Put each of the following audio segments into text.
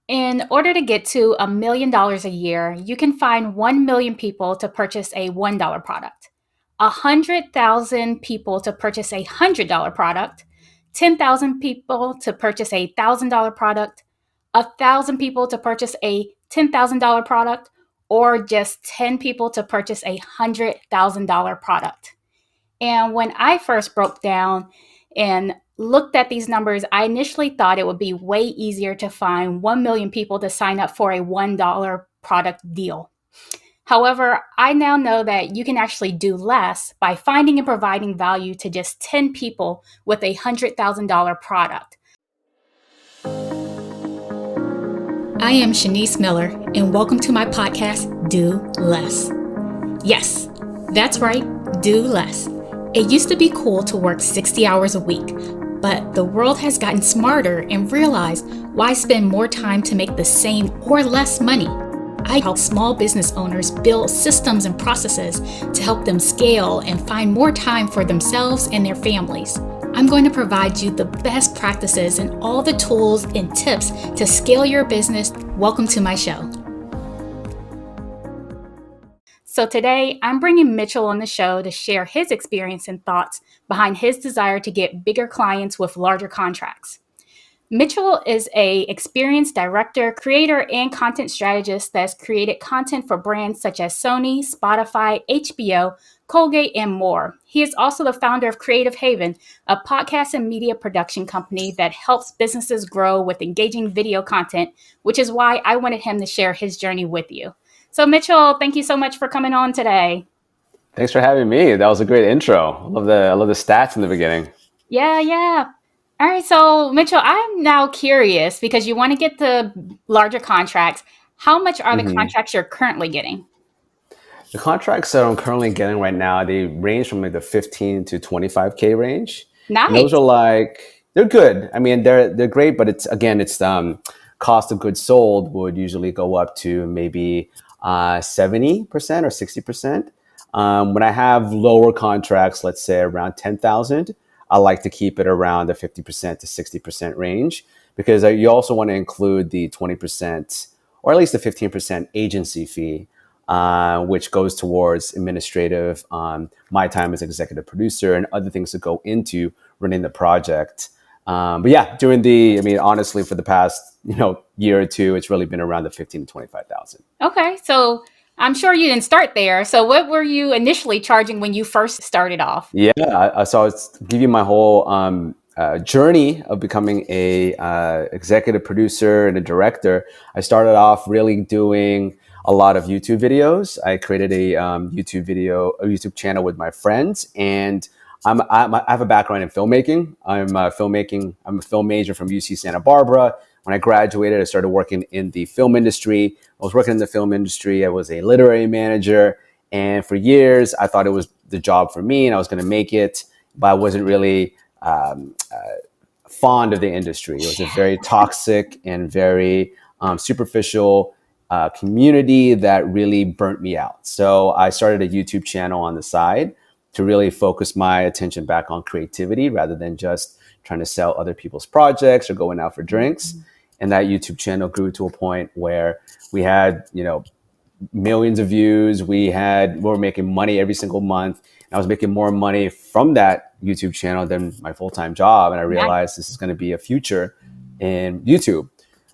In order to get to $1 million a year, you can find 1 million people to purchase a $1 product, 100,000 people to purchase a $100 product, 10,000 people to purchase a $1,000 product, 1,000 people to purchase a $10,000 product, or just 10 people to purchase a $100,000 product. And when I first broke down and looked at these numbers, I initially thought it would be way easier to find 1 million people to sign up for a $1 product deal. However, I now know that you can actually do less by finding and providing value to just 10 people with a $100,000 product. I am Shanice Miller, and welcome to my podcast, Do Less. Yes, that's right, do less. It used to be cool to work 60 hours a week, but the world has gotten smarter and realized why spend more time to make the same or less money. I help small business owners build systems and processes to help them scale and find more time for themselves and their families. I'm going to provide you the best practices and all the tools and tips to scale your business. Welcome to my show. So today, I'm bringing Mitchel on the show to share his experience and thoughts behind his desire to get bigger clients with larger contracts. Mitchel is an experienced director, creator, and content strategist that's created content for brands such as Sony, Spotify, HBO, Colgate, and more. He is also the founder of Creative Haven, a podcast and media production company that helps businesses grow with engaging video content, which is why I wanted him to share his journey with you. So Mitchel, thank you so much for coming on today. Thanks for having me. That was a great intro. I love the stats in the beginning. Yeah. All right, so Mitchel, I'm now curious because you want to get the larger contracts. How much are the hmm contracts you're currently getting? The contracts that I'm currently getting right now, they range from like the 15 to 25K range, and those Nice. are they're good. I mean, they're great, but it's cost of goods sold would usually go up to maybe 70% or 60%. When I have lower contracts, let's say around 10,000, I like to keep it around the 50% to 60% range because you also want to include the 20% or at least the 15% agency fee, which goes towards administrative, my time as executive producer, and other things that go into running the project. But yeah, honestly, for the past year or two, it's really been around the 15 to 25,000. Okay, so I'm sure you didn't start there. So what were you initially charging when you first started off? Yeah, so I'll give you my whole journey of becoming a executive producer and a director. I started off really doing a lot of YouTube videos. I created a YouTube channel with my friends, and I have a background in filmmaking. I'm a film major from UC Santa Barbara. When I graduated, I started working in the film industry. I was working in the film industry. I was a literary manager. And for years, I thought it was the job for me and I was going to make it, but I wasn't really fond of the industry. It was a very toxic and very superficial community that really burnt me out. So I started a YouTube channel on the side to really focus my attention back on creativity rather than just trying to sell other people's projects or going out for drinks. And that YouTube channel grew to a point where we had, millions of views. We were making money every single month. And I was making more money from that YouTube channel than my full-time job. And I Nice. realized this is going to be a future in YouTube.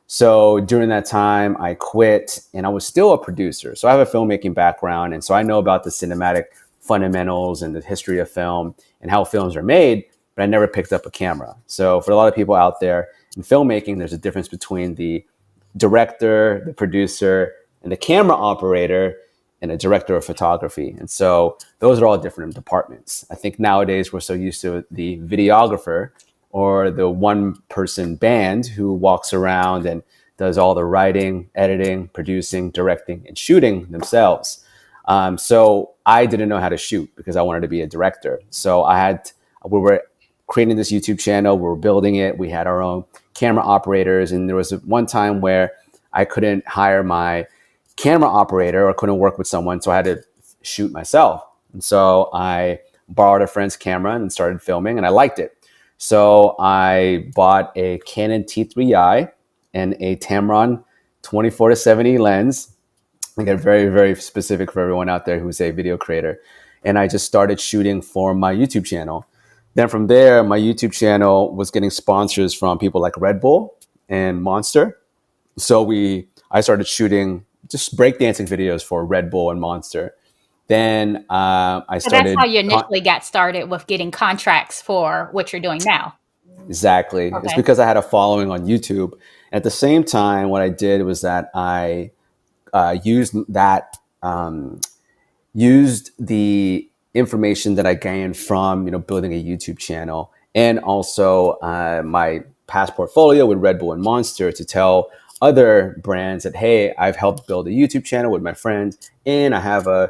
So during that time, I quit and I was still a producer. So I have a filmmaking background. And so I know about the cinematic fundamentals and the history of film and how films are made, but I never picked up a camera. So for a lot of people out there in filmmaking, there's a difference between the director, the producer, and the camera operator, and a director of photography. And so those are all different departments. I think nowadays we're so used to the videographer or the one person band who walks around and does all the writing, editing, producing, directing, and shooting themselves. So I didn't know how to shoot because I wanted to be a director. So we were creating this YouTube channel, we were building it, we had our own camera operators, and there was one time where I couldn't hire my camera operator or couldn't work with someone, so I had to shoot myself. And so I borrowed a friend's camera and started filming, and I liked it. So I bought a Canon T3i, and a Tamron 24 to 70 lens. I get very, very specific for everyone out there who's a video creator. And I just started shooting for my YouTube channel. Then from there, my YouTube channel was getting sponsors from people like Red Bull and Monster. So I started shooting just breakdancing videos for Red Bull and Monster. Then I So that's how started you initially got started with getting contracts for what you're doing now. exactly. It's Okay. because I had a following on YouTube. At the same time, what I did was that I used the information that I gained from building a YouTube channel and also my past portfolio with Red Bull and Monster to tell other brands that hey, I've helped build a YouTube channel with my friends, and I have a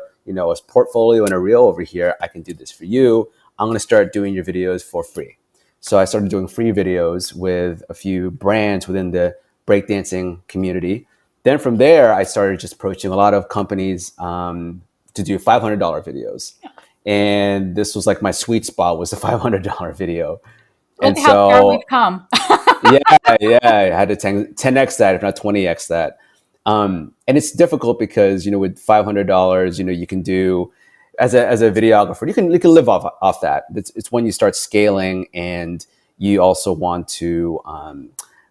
portfolio and a reel over here. I can do this for you. I'm going to start doing your videos for free. So I started doing free videos with a few brands within the breakdancing community. Then from there, I started just approaching a lot of companies to do $500 videos. And this was like my sweet spot was the $500 video. Look And at how far we've so, come. yeah, yeah, I had to 10x that, if not 20x that. And it's difficult because, with $500, you can do as a videographer, you can live off that. It's when you start scaling and you also want to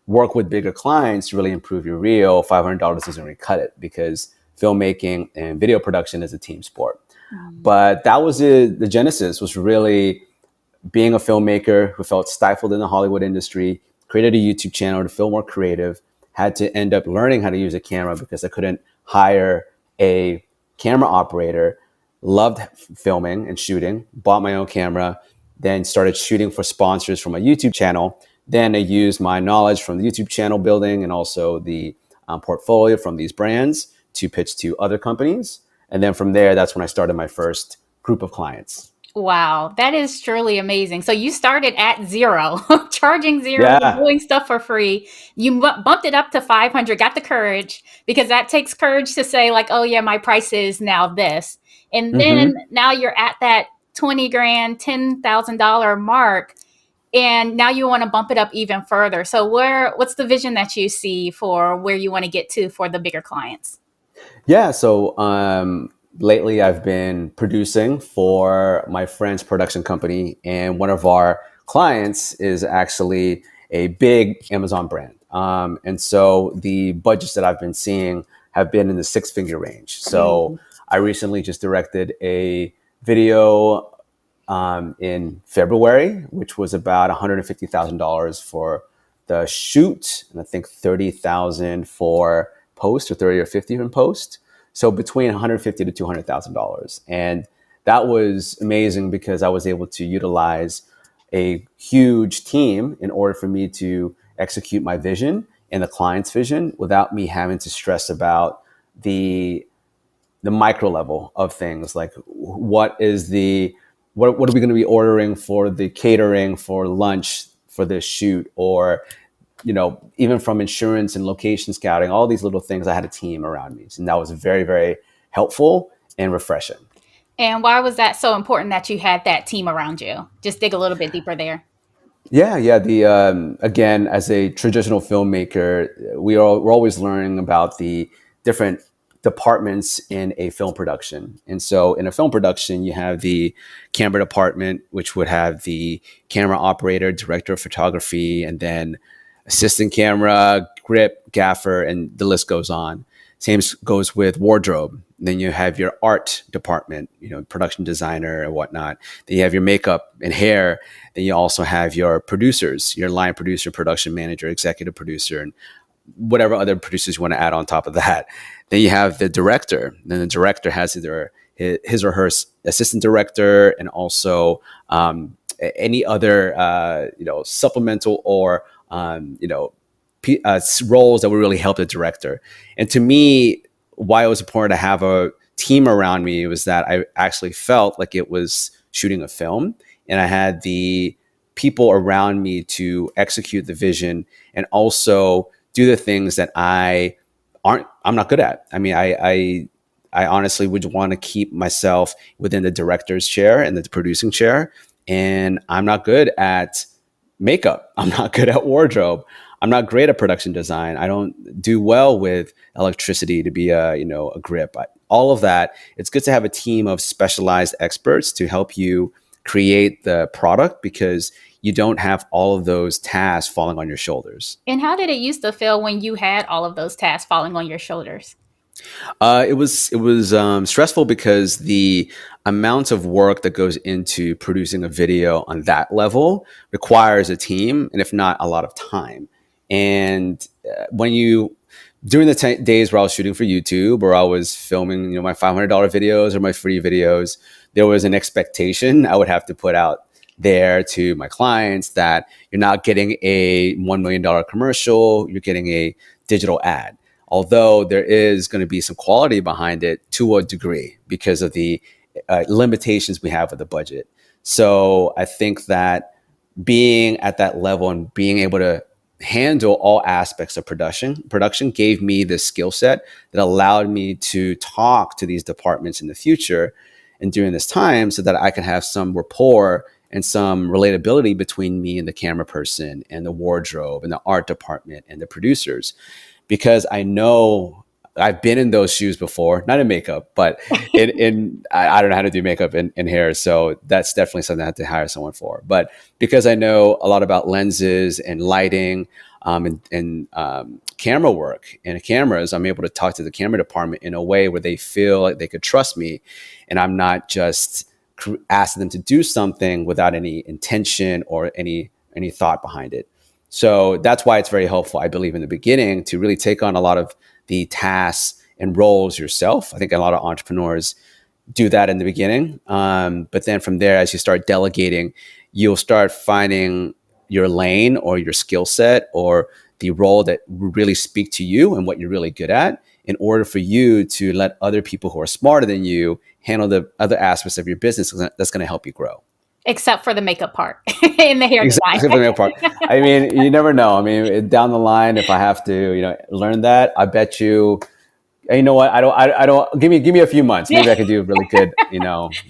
work with bigger clients to really improve your reel. $500 doesn't really cut it because filmmaking and video production is a team sport. Mm. But that was the genesis was really being a filmmaker who felt stifled in the Hollywood industry, created a YouTube channel to feel more creative, had to end up learning how to use a camera because I couldn't hire a camera operator, loved filming and shooting, bought my own camera, then started shooting for sponsors for my YouTube channel. Then I used my knowledge from the YouTube channel building and also the portfolio from these brands to pitch to other companies. And then from there, that's when I started my first group of clients. Wow, that is truly amazing. So you started at zero, charging zero, Yeah. doing stuff for free. You bumped it up to 500, got the courage because that takes courage to say like, "Oh yeah, my price is now this." And then Mm-hmm. now you're at that 20 grand, $10,000 mark and now you want to bump it up even further. So what's the vision that you see for where you want to get to for the bigger clients? Yeah. So lately, I've been producing for my friend's production company, and one of our clients is actually a big Amazon brand. And so the budgets that I've been seeing have been in the six-figure range. So Mm. I recently just directed a video in February, which was about $150,000 for the shoot, and I think 30,000 for post, or 30 or 50 in post. So between 150 to $200,000, and that was amazing because I was able to utilize a huge team in order for me to execute my vision and the client's vision without me having to stress about the micro level of things, like what are we going to be ordering for the catering for lunch for this shoot, or even from insurance and location scouting, all these little things. I had a team around me, and that was very, very helpful and refreshing. And why was that so important that you had that team around you? Just dig a little bit deeper there. Yeah, yeah. The again, as a traditional filmmaker, we're always learning about the different departments in a film production. And so, in a film production, you have the camera department, which would have the camera operator, director of photography, and then assistant camera, grip, gaffer, and the list goes on. Same goes with wardrobe. Then you have your art department, production designer and whatnot. Then you have your makeup and hair. Then you also have your producers, your line producer, production manager, executive producer, and whatever other producers you want to add on top of that. Then you have the director. Then the director has either his or her assistant director, and also any other supplemental or roles that would really help the director. And to me, why it was important to have a team around me was that I actually felt like it was shooting a film, and I had the people around me to execute the vision and also do the things that I'm not good at. I mean, I honestly would want to keep myself within the director's chair and the producing chair, and I'm not good at makeup. I'm not good at wardrobe. I'm not great at production design. I don't do well with electricity to be a grip. All of that. It's good to have a team of specialized experts to help you create the product because you don't have all of those tasks falling on your shoulders. And how did it used to feel when you had all of those tasks falling on your shoulders? It was stressful because the amount of work that goes into producing a video on that level requires a team, and if not, a lot of time. And when you during the days where I was shooting for YouTube or I was filming, my $500 videos or my free videos, there was an expectation I would have to put out there to my clients that you're not getting a $1 million commercial, you're getting a digital ad. Although there is going to be some quality behind it to a degree because of the limitations we have with the budget. So I think that being at that level and being able to handle all aspects of production gave me the skill set that allowed me to talk to these departments in the future and during this time so that I can have some rapport and some relatability between me and the camera person and the wardrobe and the art department and the producers because I know I've been in those shoes before, not in makeup, but I don't know how to do makeup and hair. So that's definitely something I have to hire someone for. But because I know a lot about lenses and lighting and camera work and cameras, I'm able to talk to the camera department in a way where they feel like they could trust me. And I'm not just asking them to do something without any intention or any thought behind it. So that's why it's very helpful, I believe, in the beginning to really take on a lot of the tasks and roles yourself. I think a lot of entrepreneurs do that in the beginning. But then from there, as you start delegating, you'll start finding your lane or your skill set or the role that will really speak to you and what you're really good at in order for you to let other people who are smarter than you handle the other aspects of your business that's going to help you grow. Except for the makeup part in the hair design. Exactly for the main part. I mean, you never know. I mean, down the line, if I have to, learn that, I bet you. And you know what? I don't. Give me a few months. Maybe I could do a really good,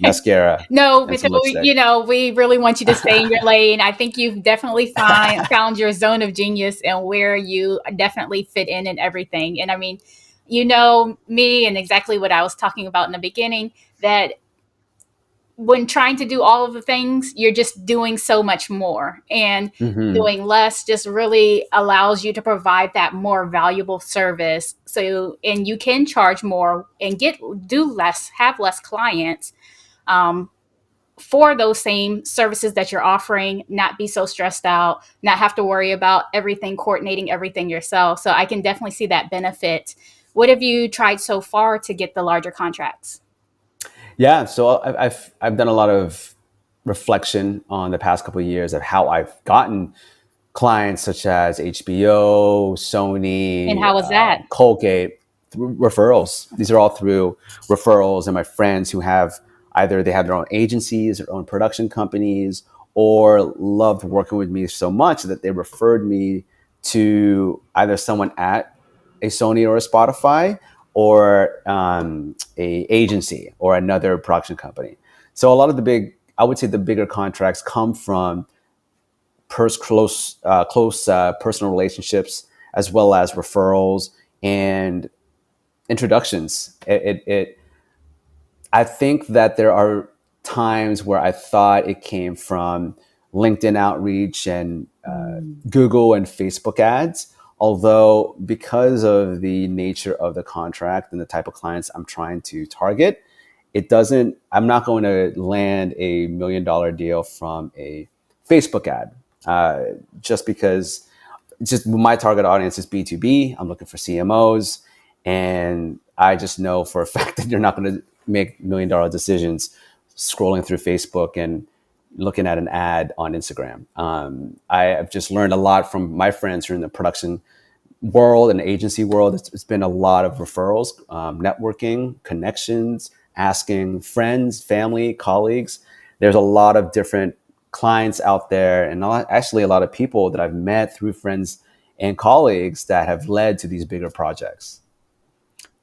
mascara No, and some Mitchell, lipstick. we really want you to stay in your lane. I think you've definitely found your zone of genius and where you definitely fit in everything. And I mean, you know me and exactly what I was talking about in the beginning that when trying to do all of the things, you're just doing so much more. And Hmm. doing less just really allows you to provide that more valuable service. So, and you can charge more and do less, have less clients. Um, for those same services that you're offering, not be so stressed out, not have to worry about everything, coordinating everything yourself. So I can definitely see that benefit. What have you tried so far to get the larger contracts? Yeah. So I've done a lot of reflection on the past couple of years of how I've gotten clients such as HBO, And Sony, how was that? Colgate, through referrals. These are all through referrals and my friends who have either they have their own agencies, their own production companies, or loved working with me so much that they referred me to either someone at a Sony or a Spotify or a agency or another production company. So a lot of I would say the bigger contracts come from close personal relationships as well as referrals and introductions. I think that there are times where I thought it came from LinkedIn outreach and Mm. Google and Facebook ads. Although, because of the nature of the contract and the type of clients I'm trying to target, I'm not going to land a $1 million deal from a Facebook ad just because just my target audience is B2B. I'm looking for CMOs. And I just know for a fact that you're not going to make $1 million decisions scrolling through Facebook and looking at an ad on Instagram. I have just learned a lot from my friends who are in the production world and agency world. It's been a lot of referrals, networking, connections, asking friends, family, colleagues. There's a lot of different clients out there, and actually a lot of people that I've met through friends and colleagues that have led to these bigger projects.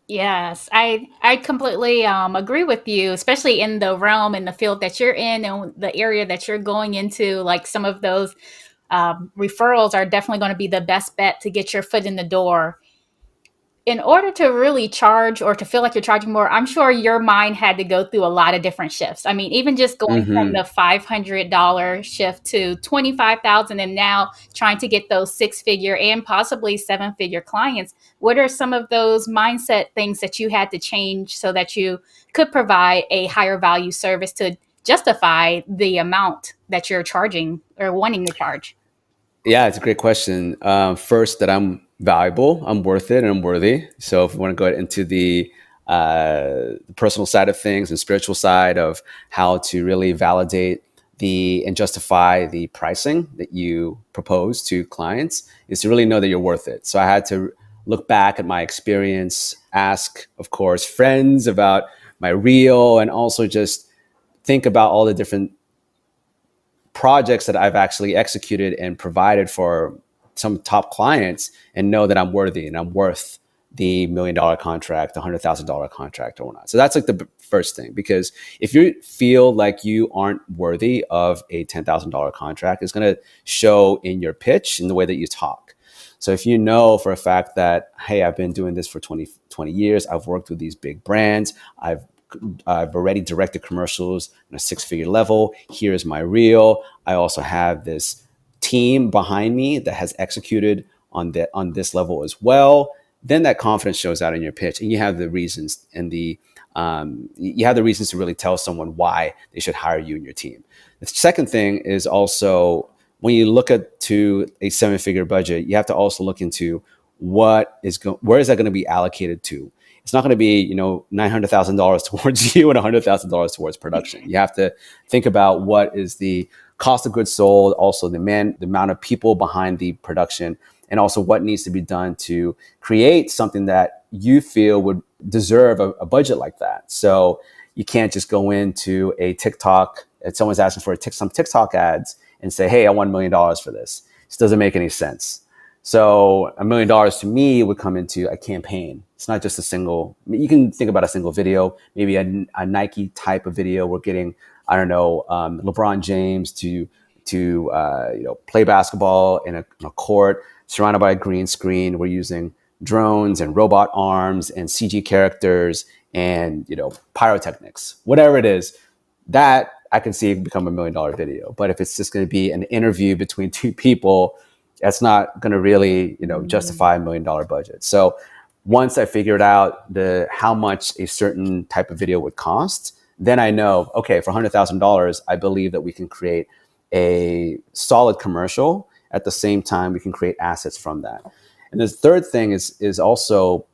Yes, I completely agree with you, especially in the realm and the field that you're in and the area that you're going into. Like some of those Referrals are definitely going to be the best bet to get your foot in the door. In order to really charge or to feel like you're charging more, I'm sure your mind had to go through a lot of different shifts. I mean, even just going from Hmm. the $500 shift to 25,000 and now trying to get those six-figure and possibly seven-figure clients. What are some of those mindset things that you had to change so that you could provide a higher value service to justify the amount that you're charging or wanting to charge? Yeah, it's a great question. First, that I'm valuable, I'm worth it, and I'm worthy. So, if we want to go into the personal side of things and spiritual side of how to really validate the and justify the pricing that you propose to clients, is to really know that you're worth it. So, I had to look back at my experience, ask, of course, friends about my reel, and also just think about all the different projects that I've actually executed and provided for some top clients, and know that I'm worthy and I'm worth the $1 million contract, the $100,000 contract, or whatnot. So that's like the first thing, because if you feel like you aren't worthy of a $10,000 contract, it's going to show in your pitch, in the way that you talk. So if you know for a fact that, hey, I've been doing this for 20 years, I've worked with these big brands, I've already directed commercials on a six-figure level. Here's my reel. I also have this team behind me that has executed on this level as well. Then that confidence shows out in your pitch, and you have the reasons and you have the reasons to really tell someone why they should hire you and your team. The second thing is also, when you look at to a seven-figure budget, you have to also look into where is that going to be allocated to. It's not going to be, $900,000 towards you and $100,000 towards production. You have to think about what is the cost of goods sold, also the amount of people behind the production, and also what needs to be done to create something that you feel would deserve a budget like that. So you can't just go into a TikTok, if someone's asking for some TikTok ads, and say, hey, I want $1 million for this. This doesn't make any sense. So $1 million to me would come into a campaign. It's not just a single. You can think about a single video, maybe a Nike type of video. We're getting, I don't know, LeBron James to play basketball in a court surrounded by a green screen. We're using drones and robot arms and CG characters and pyrotechnics, whatever it is. That I can see it become $1 million video. But if it's just going to be an interview between two people, that's not going to really justify $1 million budget. So once I figured out how much a certain type of video would cost, then I know, okay, for $100,000, I believe that we can create a solid commercial. At the same time, we can create assets from that. And the third thing is also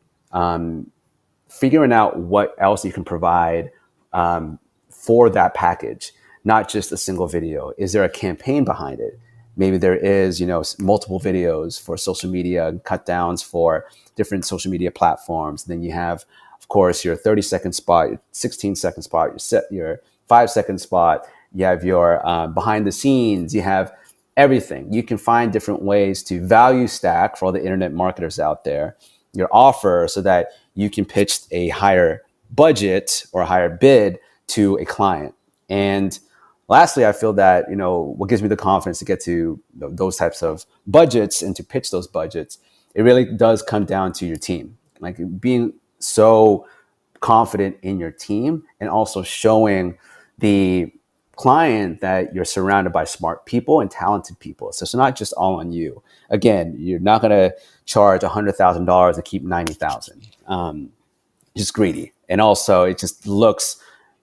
figuring out what else you can provide for that package, not just a single video. Is there a campaign behind it? Maybe there is, multiple videos for social media, cut downs for different social media platforms. Then you have, of course, your 30-second spot, your 16-second spot, your 5-second spot. You have your behind the scenes. You have everything. You can find different ways to value stack for all the internet marketers out there, your offer, so that you can pitch a higher budget or a higher bid to a client. And lastly, I feel that what gives me the confidence to get to those types of budgets and to pitch those budgets, it really does come down to your team, like being so confident in your team, and also showing the client that you're surrounded by smart people and talented people. So it's not just all on you. Again, you're not going to charge $100,000 and keep 90,000. Just greedy, and also it just looks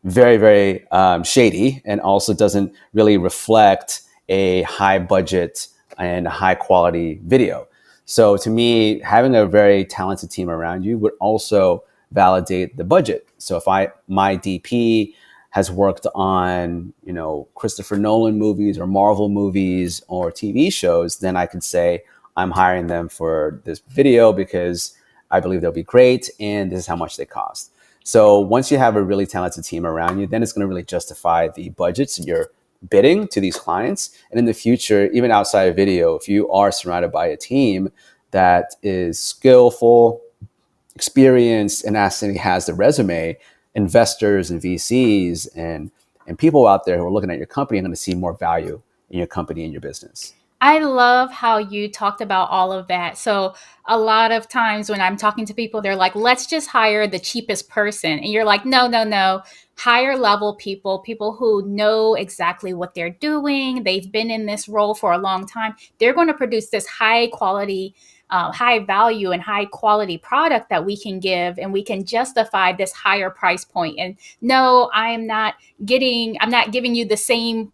very, very shady, and also doesn't really reflect a high budget and high quality video. So to me, having a very talented team around you would also validate the budget. So if my DP has worked on Christopher Nolan movies or Marvel movies or TV shows, then I could say I'm hiring them for this video because I believe they'll be great, and this is how much they cost. So once you have a really talented team around you, then it's going to really justify the budgets you're bidding to these clients. And in the future, even outside of video, if you are surrounded by a team that is skillful, experienced, and actually has the resume, investors and VCs and people out there who are looking at your company are going to see more value in your company and your business. I love how you talked about all of that. So, a lot of times when I'm talking to people, they're like, let's just hire the cheapest person. And you're like, no, no, no. Higher level people, people who know exactly what they're doing. They've been in this role for a long time. They're going to produce this high quality, high value, and high quality product that we can give, and we can justify this higher price point. And no, I'm not giving you the same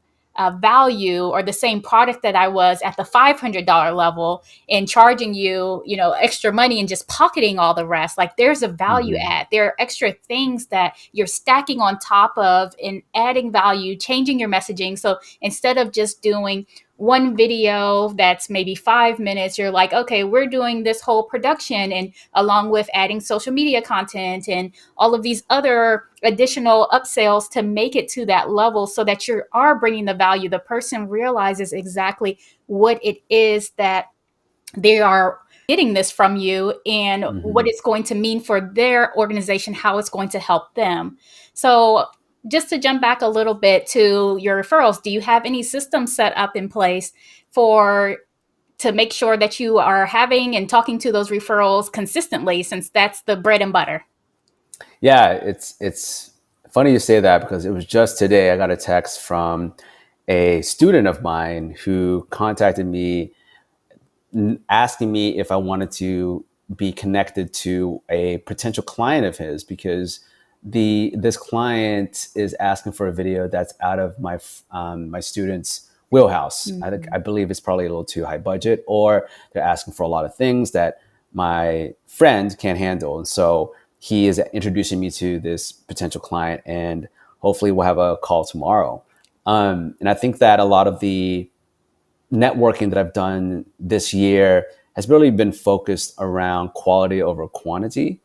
value or the same product that I was at the $500 level and charging you, extra money and just pocketing all the rest. Like there's a value Hmm. add. There are extra things that you're stacking on top of and adding value, changing your messaging. So instead of just doing one video that's maybe 5 minutes, you're like, okay, we're doing this whole production, and along with adding social media content and all of these other additional upsells to make it to that level, so that you are bringing the value. The person realizes exactly what it is that they are getting this from you and what Hmm. it's going to mean for their organization, how it's going to help them. So, just to jump back a little bit to your referrals, do you have any systems set up in place for to make sure that you are having and talking to those referrals consistently, since that's the bread and butter? Yeah, it's funny you say that because it was just today I got a text from a student of mine who contacted me asking me if I wanted to be connected to a potential client of his because the this client is asking for a video that's out of my student's wheelhouse. I Mhm. believe it's probably a little too high budget, or they're asking for a lot of things that my friend can't handle, and so he is introducing me to this potential client, and hopefully we'll have a call tomorrow. And I think that a lot of the networking that I've done this year has really been focused around quality over quantity.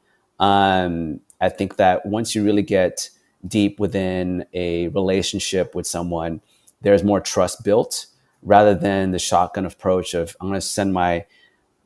I think that once you really get deep within a relationship with someone, there's more trust built rather than the shotgun approach of I'm going to send I'm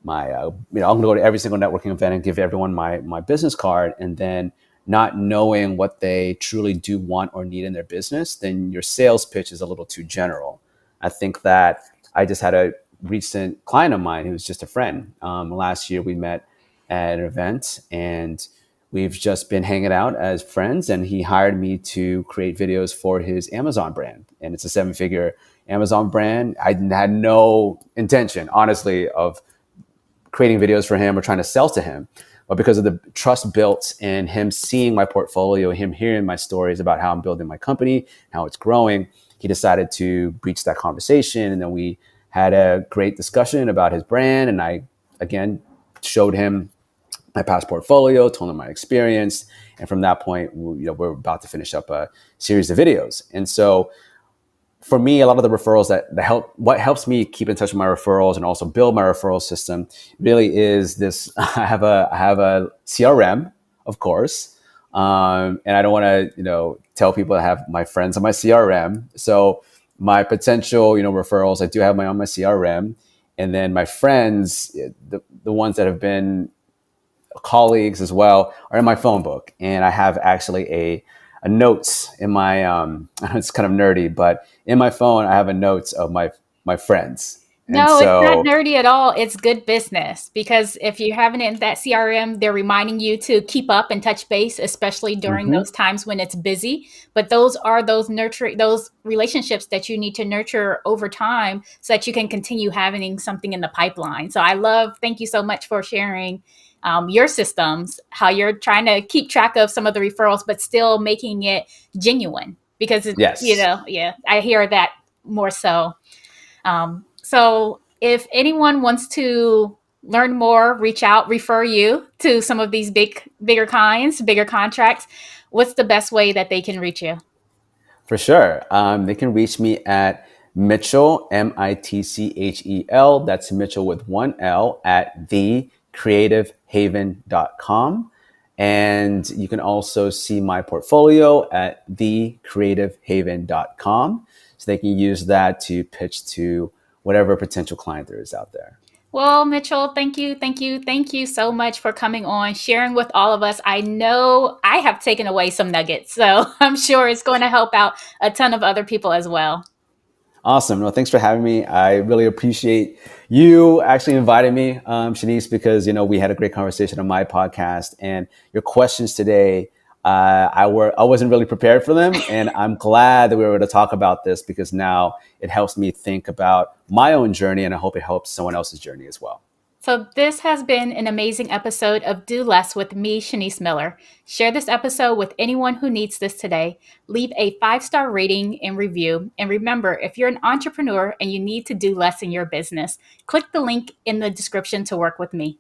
going to go to every single networking event and give everyone my business card, and then not knowing what they truly do want or need in their business, then your sales pitch is a little too general. I think that I just had a recent client of mine who's just a friend. Last year we met at an event, and we've just been hanging out as friends, and he hired me to create videos for his Amazon brand, and it's a seven-figure Amazon brand. I had no intention, honestly, of creating videos for him or trying to sell to him. But because of the trust built in him seeing my portfolio, him hearing my stories about how I'm building my company, how it's growing, he decided to breach that conversation. And then we had a great discussion about his brand. And I, again, showed him my past portfolio, told him my experience. And from that point, we're about to finish up a series of videos. And so for me, a lot of the referrals that help, what helps me keep in touch with my referrals and also build my referral system really is this. I have a CRM, of course, and I don't want to tell people I have my friends on my CRM. So my potential referrals, I do have my on my CRM, and then my friends, the ones that have been colleagues as well, are in my phone book. And I have actually a notes in my it's kind of nerdy, but in my phone I have a notes of my friends. And No, it's not so nerdy at all. It's good business, because if you're having it in that CRM, they're reminding you to keep up and touch base, especially during mhm, those times when it's busy. But those are those relationships that you need to nurture over time, so that you can continue having something in the pipeline. So thank you so much for sharing your systems, how you're trying to keep track of some of the referrals, but still making it genuine, because yes, yeah, I hear that more so. So if anyone wants to learn more, reach out, refer you to some of these bigger contracts, what's the best way that they can reach you? for sure. They can reach me at Mitchell, Mitchel. That's Mitchell with one L at thecreativehaven.com. And you can also see my portfolio at thecreativehaven.com. So they can use that to pitch to whatever potential client there is out there. Well, Mitchell, thank you, thank you, thank you so much for coming on, sharing with all of us. I know I have taken away some nuggets, so I'm sure it's going to help out a ton of other people as well. Awesome. No, thanks for having me. I really appreciate you actually inviting me, Shanice, because we had a great conversation on my podcast, and your questions today. I wasn't really prepared for them, and I'm glad that we were able to talk about this because now it helps me think about my own journey, and I hope it helps someone else's journey as well. So, this has been an amazing episode of Do Less with me, Shanice Miller. Share this episode with anyone who needs this today. Leave a 5-star rating and review. And remember, if you're an entrepreneur and you need to do less in your business, click the link in the description to work with me.